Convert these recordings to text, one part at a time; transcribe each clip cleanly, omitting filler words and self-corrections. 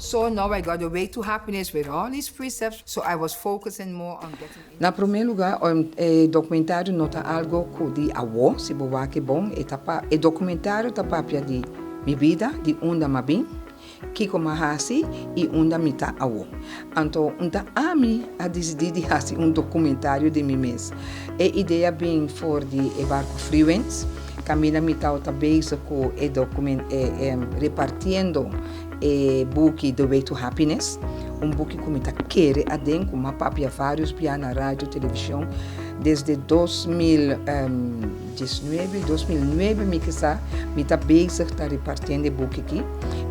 So now I got the way to happiness with all these precepts. So I was focusing more on getting. Na primeiro lugar, o documentário nota algo que de avó, se boa que bom, e documentário tá papia de minha vida, de onde eu vim, que como hasi e onde eu tá avó. Então, a mim a decidir de fazer documentário de mim mesmo. A ideia bem for de barco Freewinds, caminha me tá base com e repartindo book The Way to Happiness, book que me tá querer adem com uma papia vários via na rádio, televisão, desde 2009 me tá base tá repartindo book aqui.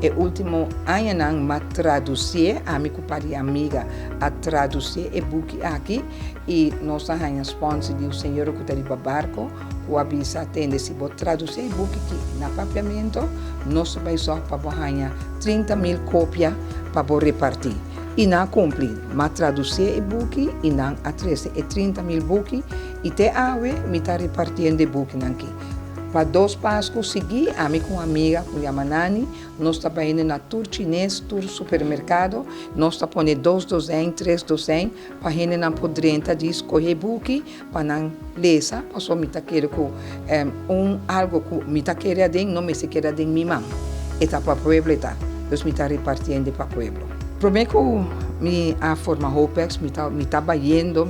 E último ano não me traduzir, a minha amiga a traduzir o book aqui e nós temos sponsor do senhor que está de barco, que avisa atende se vou traduzir o book aqui na papiamento, nós vai só para ganhar 30,000 cópias para repartir. E não cumpre, mas traduzir o book e não atrese 30,000 book e até agora me está repartindo o book aqui. Para 2 Páscoas seguir, a mim com uma amiga, com a Nani, nós estamos indo na tour chinês, tour supermercado, nós estamos pondo 2 dozen, 3 dozen, para a gente não poder de escolher book, para não ler, para só me querer com algo que me querer de não me se querer de minha mãe. E está para o pueblo, então me está repartindo para o pueblo. Primeiro que me a forma Hopex, me trabalhando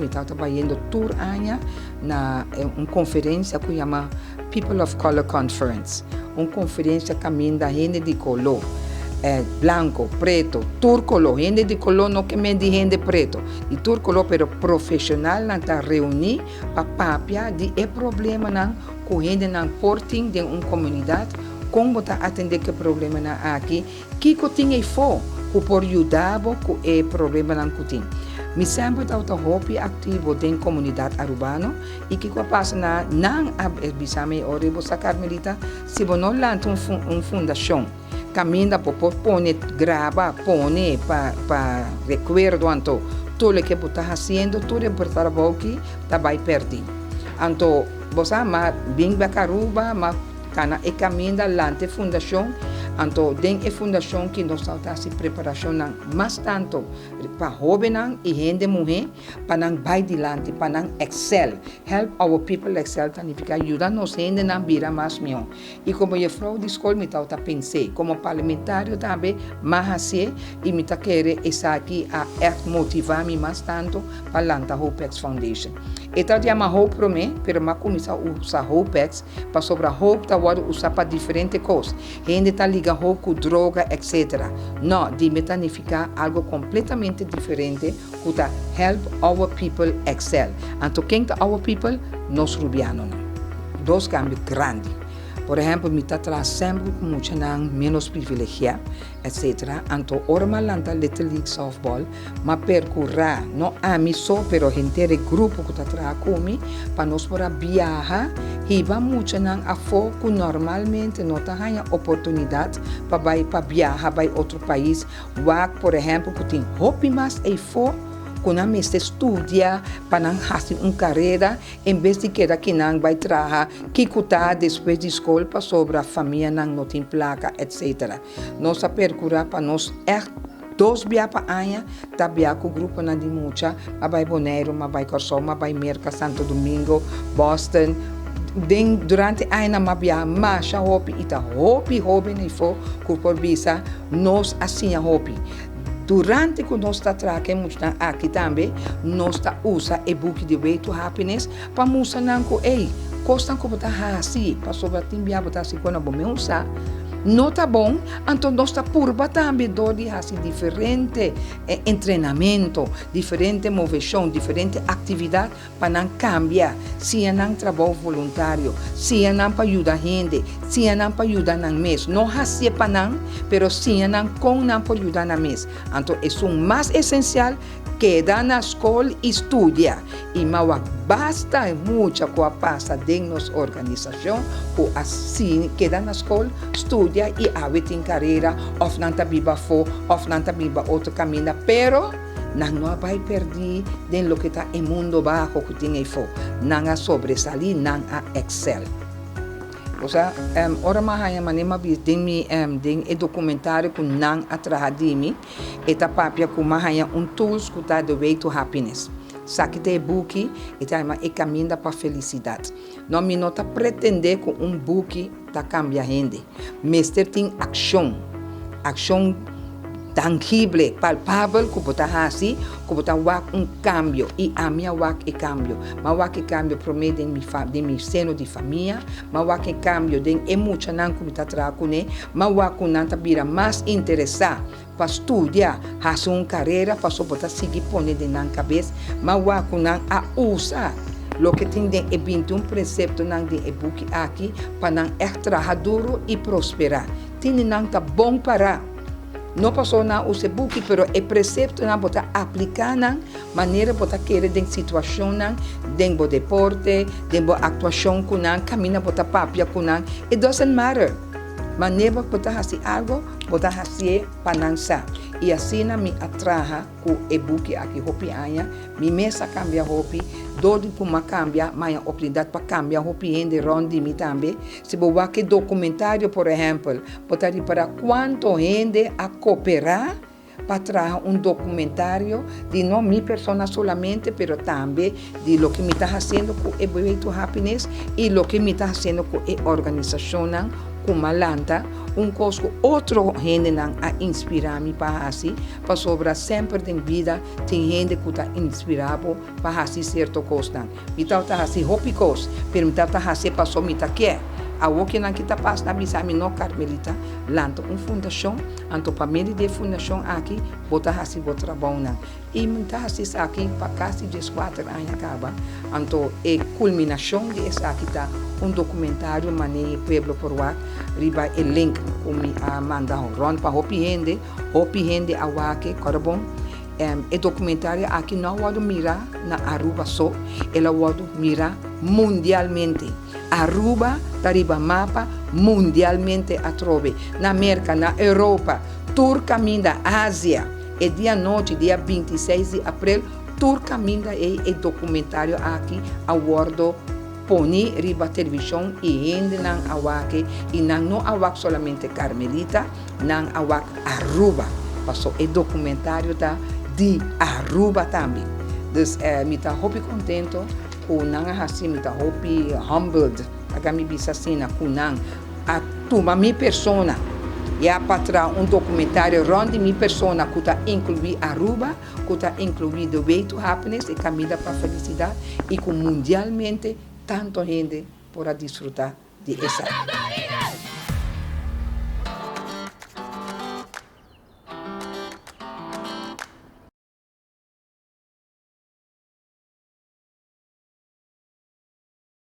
tour año na uma conferência que chama People of Color Conference, uma conferência caminho da gente de color, blanco, preto, turcolor, gente de color não que me de gente preto, de turcolor, pero profissional não está reunir para papia de problema não com gente não porting de uma comunidade, como está atender que problema não aqui, que tinha e for por ajudar com o problema não que tem. Me sempre está hobby ativo dentro da comunidade urbana e que passa na não abisame ora vou sacar melita se você não lança uma fundação caminha para pôr grava põe para recuerdo anto tudo que você está fazendo tudo por trabalho que está vai perder anto você mas bem bacaruba mas cana e caminha lante fundação então, dentro da fundação que nós estamos em preparação mais tanto para jovens e gente mulher para não vai adiante, para não excel. Help our people excel, significa ajudar nos gente a virar mais melhor. E como eu falo de escola, me está pensando, como parlamentário também, mais assim, e me está querendo estar aqui a motivar-me mais tanto para lançar Hopex Foundation. Então, eu chamo Hope para mim, mas eu comecei a usar Hopex para sobre a Hope, eu usar para diferentes coisas. Gente está ligada Hope com droga, etc. Não, de metanificar algo completamente diferente que está help our people excel. Então, quem está our people? Nós rubianos. 2 cambios grandes. Por exemplo, me está sempre com muita menos privilegiada, etc. Então, ora malanta Little League Softball, mas percorrer, não a mim só, pero gente de grupo que está comigo, para nós para viajar, e vai muito a foco normalmente não tem oportunidade para viajar para outro país. Por exemplo, que tem hobby mais e for quando a gente estuda para fazer uma carreira, em vez de que não vai trabalhar, que está depois de escola para sobre a família não tem placa, etc. Nós percorrer para nós 2 dias para ano, tá viajar com o grupo na de mucha, vai Bonaire, vai Corsol, vai Merca, Santo Domingo, Boston. Durante a ano, viajar mais hobby e tá hobby nem for que por visa nós assim hobby. Durante que nós estamos trabalhando aqui também, nós usamos o book The Way to Happiness para mostrar que costa como está assim, para sobre a timbia botar assim quando vamos usar. Não está bom, então nós estamos por também de assim diferente treinamento, diferente movição, diferente atividade para não cambiar, se não trabalho voluntário, se não para ajudar a gente, se não para ajudar a mês, não assim para não, mas se não com não para ajudar a mês. Então é o mais essencial queda na escola e estuda. E mas basta muita coisa passa dentro da nossa organização, que assim queda na escola, estuda e tem carreira, ou não está viva for, ou não está viva outro caminho, pero não vai perder dentro do que está no mundo baixo que tem aí for, não a sobresair, não a excel. Osa, ora mahaya manema bis ding mi ding e documentário com nang atrahadimi eta papia com mahaya tools kuta the way to happiness. Sakite buki eta ma e caminho para felicidade. Não me nota pretender com buki tá cambia gente. Mister tem ação tangible, palpável, que você assim, que você wak cambio, e a minha wak cambio. Mas wak cambio para mim de meu seno de família, mas wak cambio de emocional que você traz com ele, mas wak não tá vira mais interessado para estudar, fazer uma carreira, para só você seguir pondo na cabeça, mas wak não a usar. Lo que tem de 21 preceptos nang de e-book aqui para não trabalhar duro e prosperar. Tem nang tá bom para não passou na use book, pero é precepto na bota aplicar na maneira bota querer den situação na den bo deporte, den bo atuação com na caminha bota papia com na it doesn't matter. Maneira bota fazer algo, bota fazer para dançar. E assim na me atraha com e book aqui hopi anya, me mesa cambia hopi, dodi kuma cambia, mas a oportunidade para cambiar hopi ende rondi mi também. Se boa que documentário, por exemplo, botar para quanto gente a cooperar para trazer documentário de não minha persona solamente, pero também de lo que me está fazendo com o Way to Happiness e lo que me está fazendo com a organização com Malanta, coisa que outro gente a inspirar-me para assim, para sobrar sempre em vida, tem gente que está inspirado para fazer certa coisa. Me está fazendo hopi coisa, pero me está fazendo para só me está quer. A o que não kita pas na bisa mi no Carmelita, lanto fundação, anto família de fundação aqui, bota hasi bota trabalho. E muita hasi aqui para quase 14 anos acaba, anto e culminação de essa aqui tá documentário maneira pueblo por wak, riba e link kumi a manda ron para hopi hende a wake corabon. E documentário aqui não pode mirar na Aruba só, ela pode mirar mundialmente. Aruba tariba mapa mundialmente a trove. Na América, na Europa, tour caminho da Ásia. E dia noite, dia 26 de abril, tour caminho e documentário aqui a bordo poni riba televisão e ainda não awake e não awak solamente Carmelita, não awak Aruba. Passou o documentário da de Aruba também. Dus me está hopi contento com nang assim me está hopi humbled. Aga me bisa sina com nang a tuma mi persona. E a patra documentário onde mi persona que está incluir Aruba, que está incluir The Way to Happiness e caminho para a felicidade e com mundialmente tanto gente para desfrutar de essa.